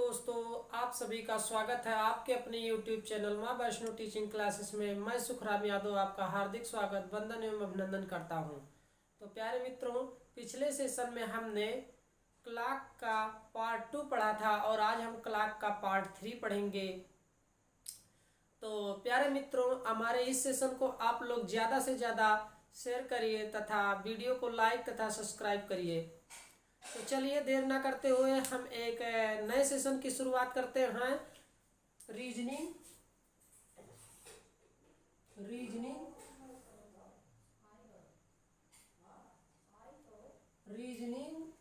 दोस्तों, आप सभी का स्वागत है आपके अपने YouTube चैनल माँ वैष्णो टीचिंग क्लासेस में। मैं सुखराम यादव आपका हार्दिक स्वागत, वंदन एवं अभिनंदन करता हूँ। तो प्यारे मित्रों, पिछले सेशन में हमने क्लॉक का पार्ट 2 पढ़ा था और आज हम क्लॉक का पार्ट 3 पढ़ेंगे। तो प्यारे मित्रों, हमारे इस सेशन को आप लोग ज़्यादा से ज़्यादा शेयर करिए तथा वीडियो को लाइक तथा सब्सक्राइब करिए। तो चलिए देर ना करते हुए हम एक नए सेशन की शुरुआत करते हैं। रीजनिंग रीजनिंग रीजनिंग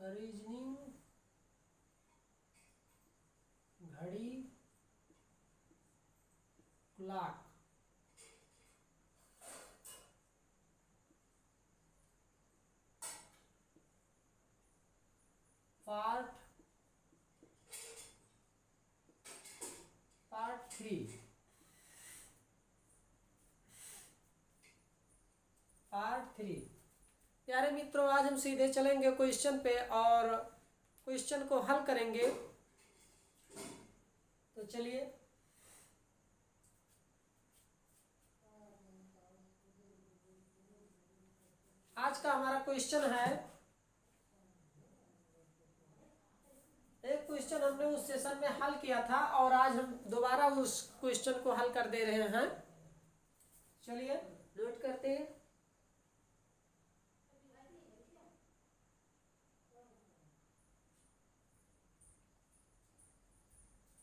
रीजनिंग घड़ी क्लॉक। पार्ट 3 प्यारे मित्रों, आज हम सीधे चलेंगे क्वेश्चन पे और क्वेश्चन को हल करेंगे। तो चलिए, आज का हमारा क्वेश्चन है, एक क्वेश्चन हमने उस सेशन में हल किया था और आज हम दोबारा उस क्वेश्चन को हल कर दे रहे हैं। चलिए नोट करते हैं।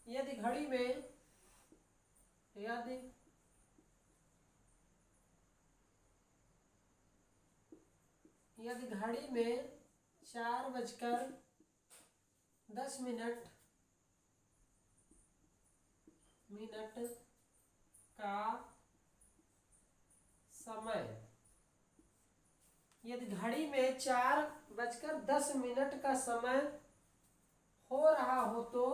यदि घड़ी में यदि घड़ी में 4:10 का समय, यदि घड़ी में 4:10 का समय हो रहा हो तो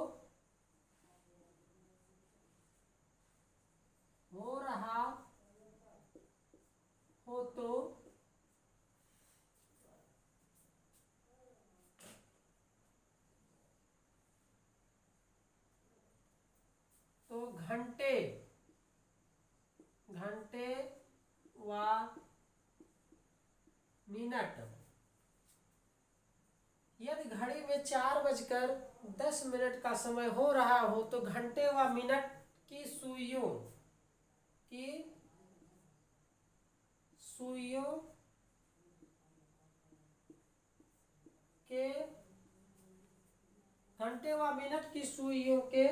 घंटे व मिनट। यदि घड़ी में 4:10 का समय हो रहा हो तो घंटे व मिनट की सुइयों के घंटे व मिनट की सुइयों के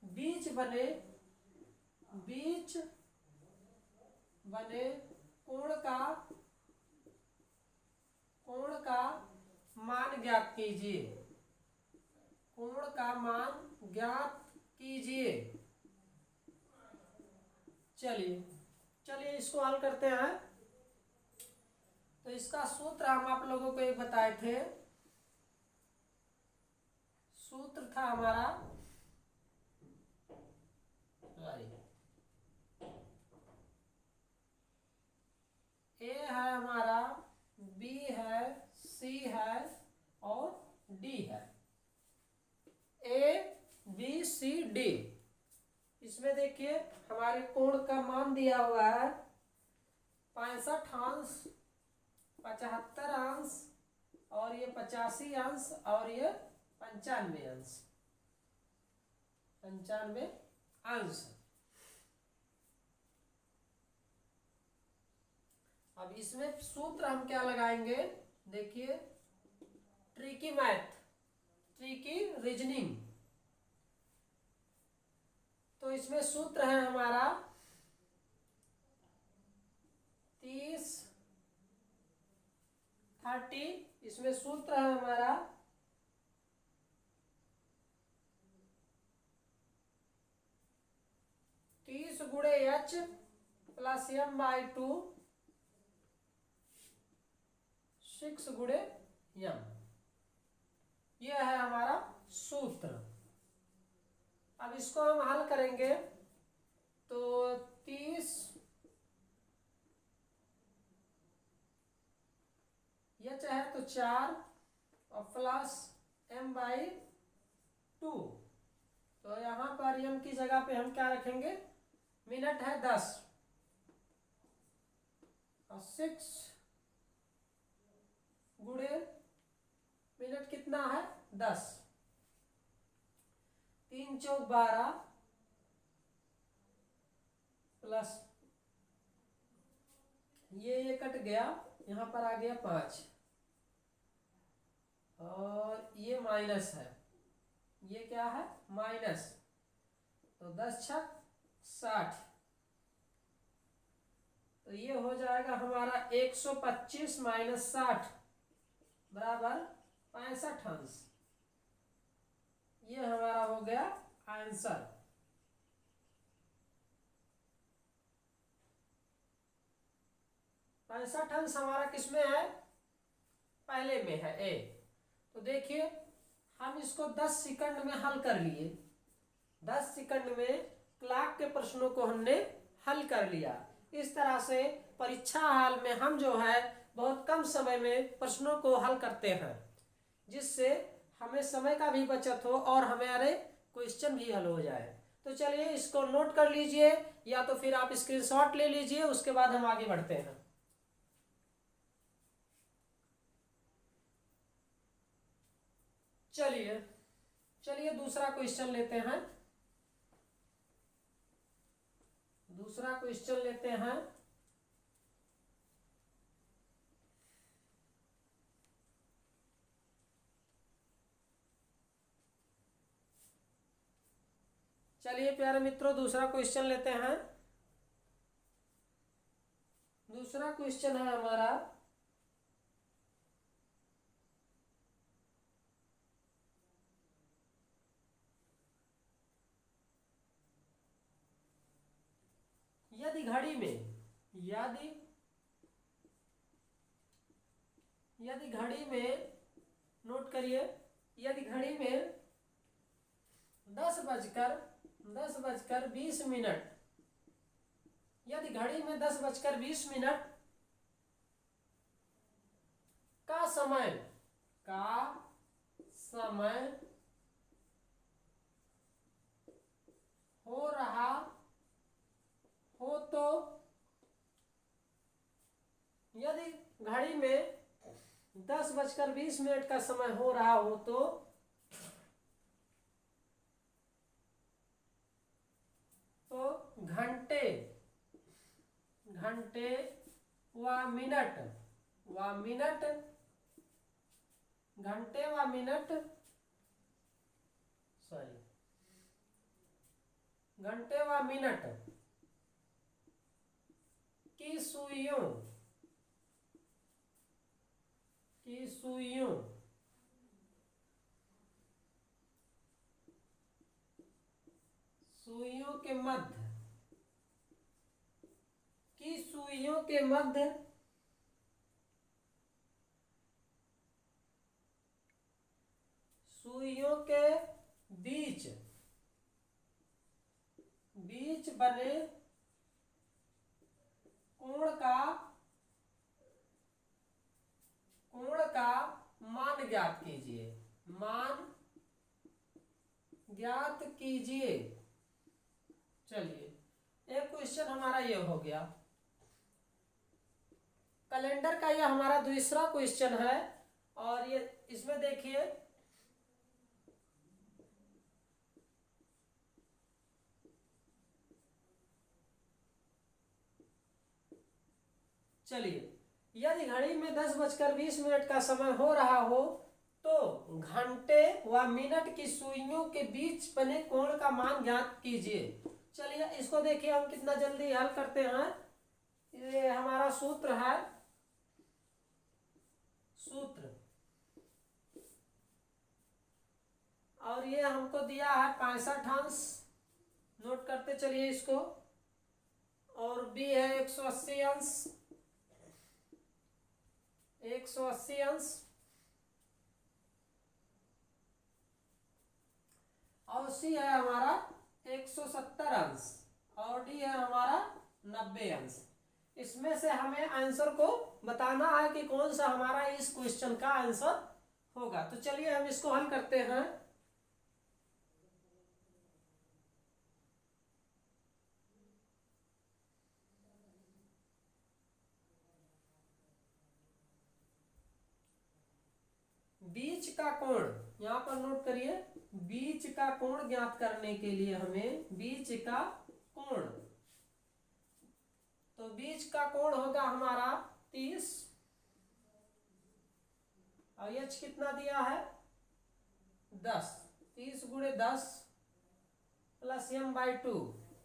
बीच बने कोण का मान ज्ञात कीजिए। कोण का मान ज्ञात कीजिए। चलिए इसको हल करते हैं। तो इसका सूत्र हम आप लोगों को एक बताए थे। सूत्र था हमारा, ए है हमारा, बी है, सी है और डी है। A B C D. इसमें देखिए हमारे कोण का मान दिया हुआ है 65 अंश, 75 अंश और ये 85 अंश और ये 95 अंश। अब इसमें सूत्र हम क्या लगाएंगे, देखिए, ट्रिकी रीजनिंग। तो इसमें सूत्र है हमारा 30 इसमें सूत्र है हमारा 30 गुणे h प्लस m/2 6 गुणे m। यह है हमारा सूत्र। अब इसको हम हल करेंगे तो 30 एच है तो 4 और प्लस m/2। तो यहाँ पर m की जगह पे हम क्या रखेंगे, मिनट है 10 और 6 गुणे मिनट कितना है 10, 3 चौक 12 प्लस ये कट गया, यहाँ पर आ गया 5 और ये माइनस है, ये क्या है माइनस, तो 10 छक 60, तो ये हो जाएगा हमारा 125 माइनस 60 बराबर 65 अंश। ये हमारा हो गया आंसर। पैंसठ अंश हमारा किसमें है, पहले में है ए। तो देखिए हम इसको 10 सेकंड में हल कर लिए, 10 सेकंड में क्लार्क के प्रश्नों को हमने हल कर लिया। इस तरह से परीक्षा हाल में हम जो है बहुत कम समय में प्रश्नों को हल करते हैं, जिससे हमें समय का भी बचत हो और हमारे क्वेश्चन भी हल हो जाए। तो चलिए इसको नोट कर लीजिए या तो फिर आप स्क्रीनशॉट ले लीजिए, उसके बाद हम आगे बढ़ते हैं। चलिए दूसरा क्वेश्चन लेते हैं, दूसरा क्वेश्चन लेते हैं। चलिए प्यारे मित्रों दूसरा क्वेश्चन लेते हैं। दूसरा क्वेश्चन है हमारा, यदि घड़ी में यदि घड़ी में नोट करिए, यदि घड़ी में 10:20 यदि घड़ी में 10:20 का समय हो रहा हो, तो यदि घड़ी में 10:20 का समय हो रहा हो तो घंटे व मिनट घंटे व मिनट घंटे व मिनट की सुइयों के मध्य सुइयों के बीच बने कोण का मान ज्ञात कीजिए। चलिए एक क्वेश्चन हमारा ये हो गया। कैलेंडर का यह हमारा दूसरा क्वेश्चन है और ये इसमें देखिए चलिए यदि घड़ी में 10:20 का समय हो रहा हो तो घंटे व मिनट की सुइयों के बीच बने कोण का मान ज्ञात कीजिए। चलिए इसको देखिए हम कितना जल्दी हल करते हैं। ये हमारा सूत्र है, और ये हमको दिया है 65 अंश, नोट करते चलिए इसको, और बी है 180 अंश, 180 अंश, और सी है हमारा 170 अंश, और डी है हमारा 90 अंश। इसमें से हमें आंसर को बताना है कि कौन सा हमारा इस क्वेश्चन का आंसर होगा। तो चलिए हम इसको हल करते हैं। बीच का कोण, यहां पर नोट करिए, बीच का कोण ज्ञात करने के लिए हमें बीच का कोण, तो बीच का कोण होगा हमारा 30 और एच कितना दिया है 10, 30 गुणे 10 प्लस m/2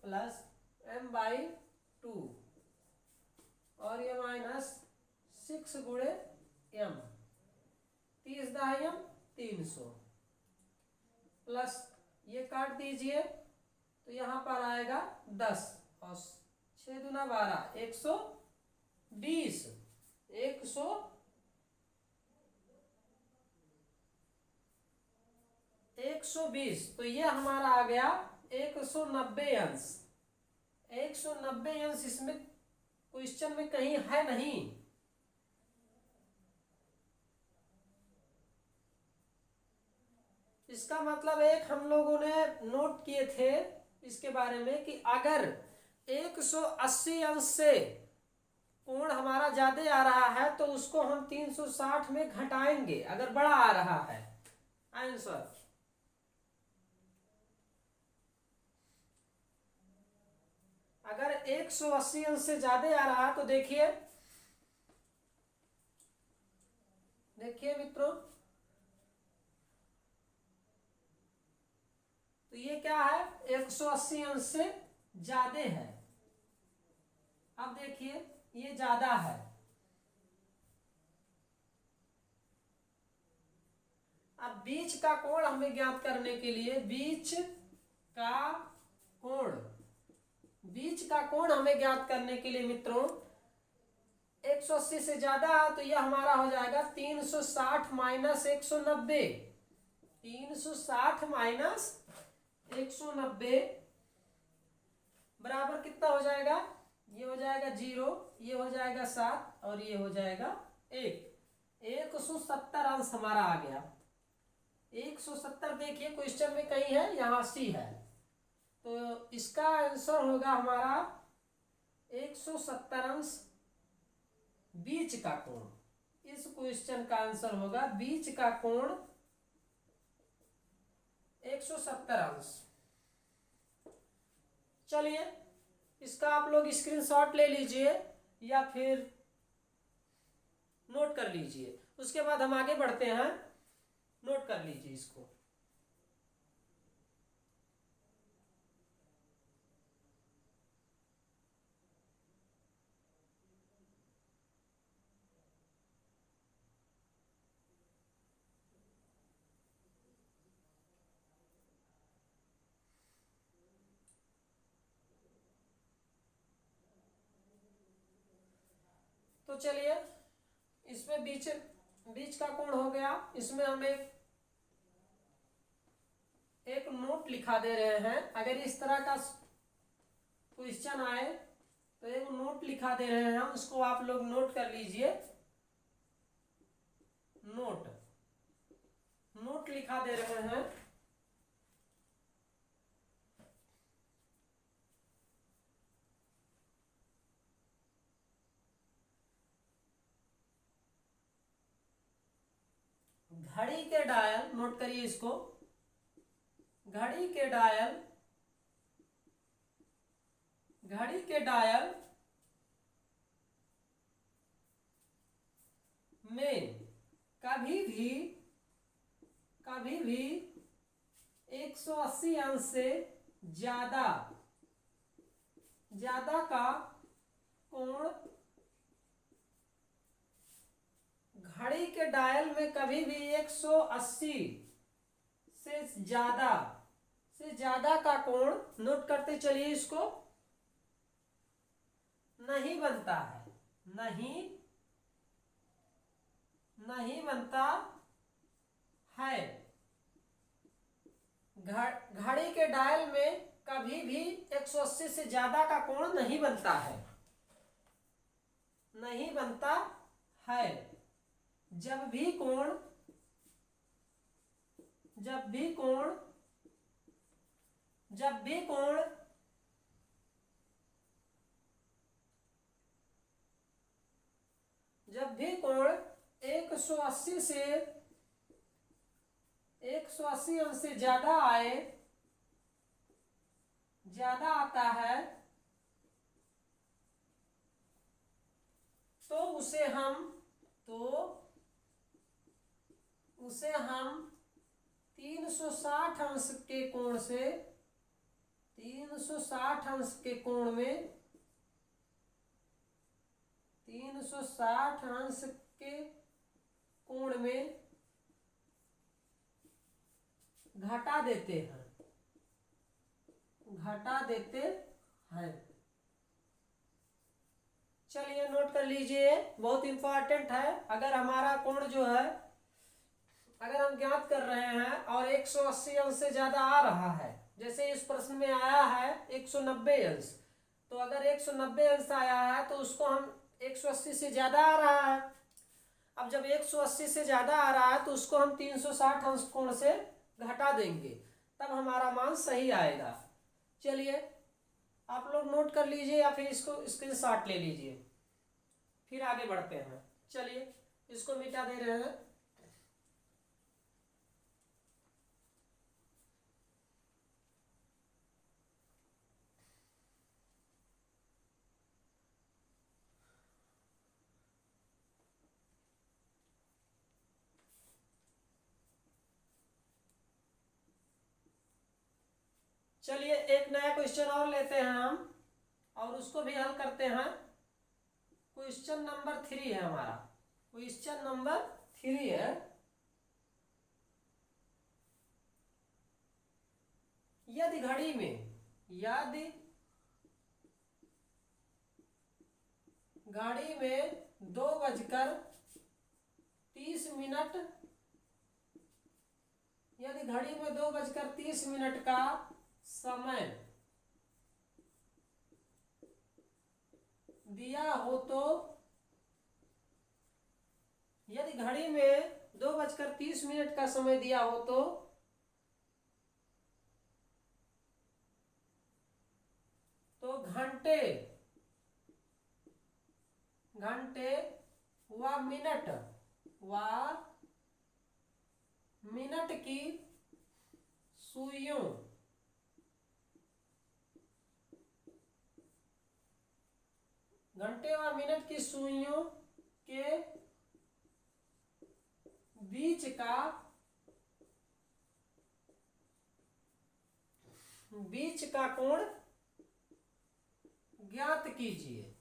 प्लस m/2 और ये माइनस 6 गुणे m, 30 दाहियम 300 प्लस ये काट दीजिए तो यहाँ पर आएगा 10 और 6 दूना 12, 120, 120। तो ये हमारा आ गया 190 अंश। 190 अंश इसमें क्वेश्चन में कहीं है नहीं। इसका मतलब एक हम लोगों ने नोट किए थे इसके बारे में कि अगर 180 अंश से कोण हमारा ज्यादा आ रहा है तो उसको हम 360 में घटाएंगे अगर बड़ा आ रहा है आंसर। अगर 180 अंश से ज्यादा आ रहा है तो देखिए मित्रों, तो ये क्या है 180 अंश से ज्यादा है। अब देखिए ये ज्यादा है, अब बीच का कोण हमें ज्ञात करने के लिए बीच का कोण हमें ज्ञात करने के लिए मित्रों 180 से ज्यादा तो यह हमारा हो जाएगा 360 माइनस 190, 360 माइनस 190 बराबर कितना हो जाएगा, ये हो जाएगा 0, ये हो जाएगा 7 और ये हो जाएगा 1, 170 अंश हमारा आ गया। 170 देखिए क्वेश्चन में कहीं है, यहाँ सी है, तो इसका आंसर होगा हमारा 170 अंश बीच का कोण। इस क्वेश्चन का आंसर होगा बीच का कोण 170 अंश। चलिए इसका आप लोग स्क्रीनशॉट ले लीजिए या फिर नोट कर लीजिए, उसके बाद हम आगे बढ़ते हैं। नोट कर लीजिए इसको। तो चलिए इसमें बीच का कोण हो गया। इसमें हम एक नोट लिखा दे रहे हैं। अगर इस तरह का क्वेश्चन आए तो एक नोट लिखा दे रहे हैं, उसको आप लोग नोट कर लीजिए। नोट लिखा दे रहे हैं। घड़ी के डायल, नोट करिए इसको, घड़ी के डायल में कभी भी 180 अंश से ज्यादा का कोण, घड़ी के डायल में कभी भी 180 से ज्यादा का कोण, नोट करते चलिए इसको, नहीं बनता है, नहीं बनता है। घड़ी के डायल में कभी भी 180 से ज्यादा का कोण नहीं बनता है। नहीं बनता है। जब भी कोण जब भी कोण जब भी कोण जब भी कोण 180 से 180 अंश से ज्यादा आता है तो उसे हम 360 अंश के कोण से 360 अंश के कोण में 360 अंश के कोण में घटा देते हैं। चलिए नोट कर लीजिए, बहुत इंपॉर्टेंट है। अगर हमारा कोण जो है, अगर हम ज्ञात कर रहे हैं और 180 अंश से ज्यादा आ रहा है, जैसे इस प्रश्न में आया है 190 अंश, तो अगर 190 अंश आया है तो उसको हम 180 से ज्यादा आ रहा है। अब जब 180 से ज्यादा आ रहा है तो उसको हम 360 अंश कोण से घटा देंगे, तब हमारा मान सही आएगा। चलिए आप लोग नोट कर लीजिए या फिर इसको स्क्रीनशॉट ले लीजिए, फिर आगे बढ़ते हैं। चलिए इसको मिटा दे रहे हैं। चलिए एक नया क्वेश्चन और लेते हैं हम और उसको भी हल करते हैं। क्वेश्चन नंबर 3 है हमारा। क्वेश्चन नंबर 3 है, यदि घड़ी में 2:30 यदि घड़ी में 2:30 का समय दिया हो तो, यदि घड़ी में 2:30 का समय दिया हो तो घंटे व मिनट की सुइयों घंटे व मिनट की सुइयों के बीच का कोण ज्ञात कीजिए।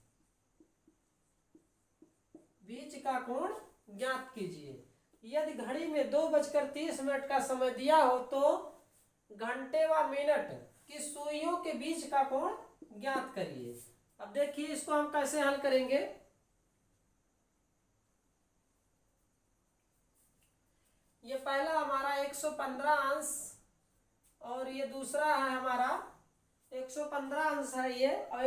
बीच का कोण ज्ञात कीजिए। यदि घड़ी में 2:30 का समय दिया हो तो घंटे व मिनट की सुइयों के बीच का कोण ज्ञात करिए। अब देखिए इसको हम कैसे हल करेंगे। ये पहला हमारा 115 अंश और ये दूसरा है हमारा 115 अंश है ये, और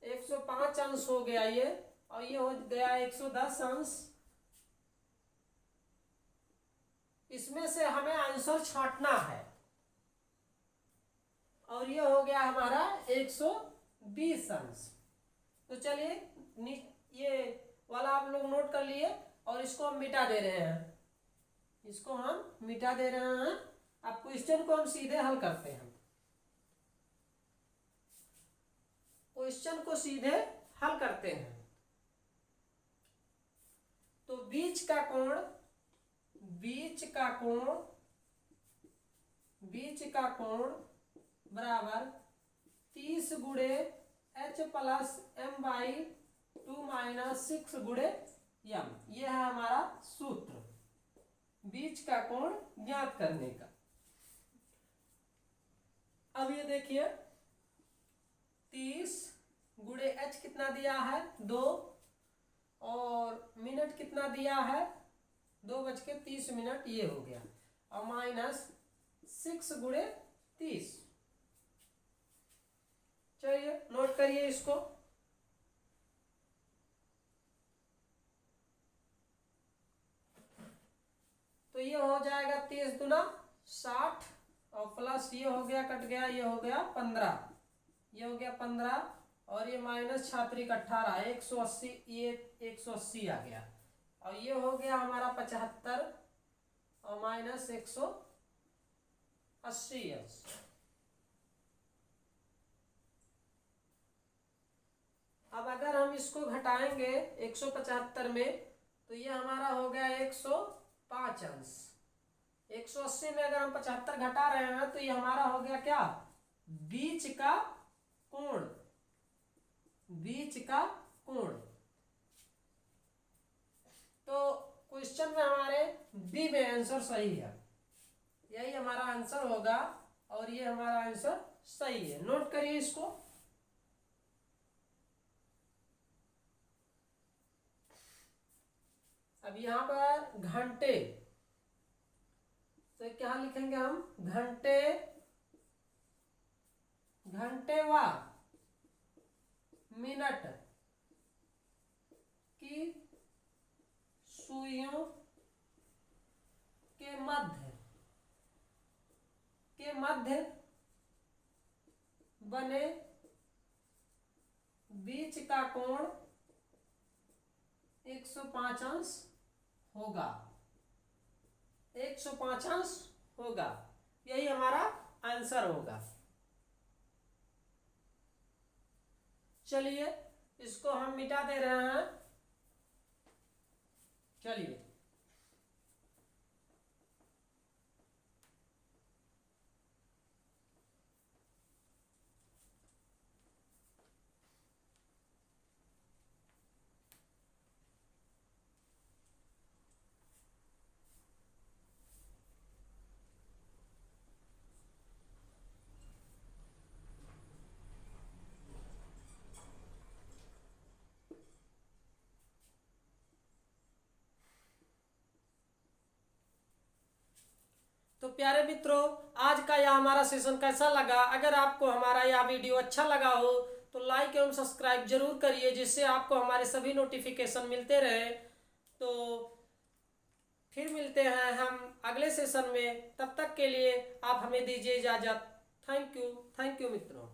105 अंश हो गया ये, और ये हो गया 110 अंश। इसमें से हमें आंसर छांटना है और ये हो गया हमारा 120 अंश। तो चलिए ये वाला आप लोग नोट कर लिए और इसको हम मिटा दे रहे हैं। अब क्वेश्चन को हम सीधे हल करते हैं। तो बीच का कोण बराबर 30 गुणे h प्लस m/2 माइनस 6 गुणे m। यह है हमारा सूत्र बीच का कोण ज्ञात करने का। अब ये देखिए 30 गुणे h कितना दिया है 2, और मिनट कितना दिया है 2:30, ये हो गया, और माइनस 6 गुणे 30। चलिए नोट करिए इसको। तो ये हो जाएगा 30 दूना 60 और प्लस ये हो गया कट गया, ये हो गया 15, ये हो गया 15 और ये माइनस 6 18 180, ये 180 आ गया और ये हो गया हमारा 75 और माइनस 180। अब अगर हम इसको घटाएंगे 175 में तो ये हमारा हो गया 105 अंश। 180 में अगर हम 75 घटा रहे हैं तो ये हमारा हो गया क्या, बीच का कोण, बीच का कोण। तो क्वेश्चन में हमारे बी में आंसर सही है, यही हमारा आंसर होगा और ये हमारा आंसर सही है। नोट करिए इसको। अब यहां पर घंटे, तो क्या लिखेंगे हम, घंटे, घंटे व मिनट की सुइयों के मध्य बने बीच का कोण 105 अंश होगा, 105 अंश होगा, यही हमारा आंसर होगा। चलिए इसको हम मिटा दे रहे हैं। चलिए तो प्यारे मित्रों, आज का यह हमारा सेशन कैसा लगा? अगर आपको हमारा यह वीडियो अच्छा लगा हो तो लाइक एवं सब्सक्राइब जरूर करिए, जिससे आपको हमारे सभी नोटिफिकेशन मिलते रहे। तो फिर मिलते हैं हम अगले सेशन में, तब तक के लिए आप हमें दीजिए इजाजत। थैंक यू मित्रों।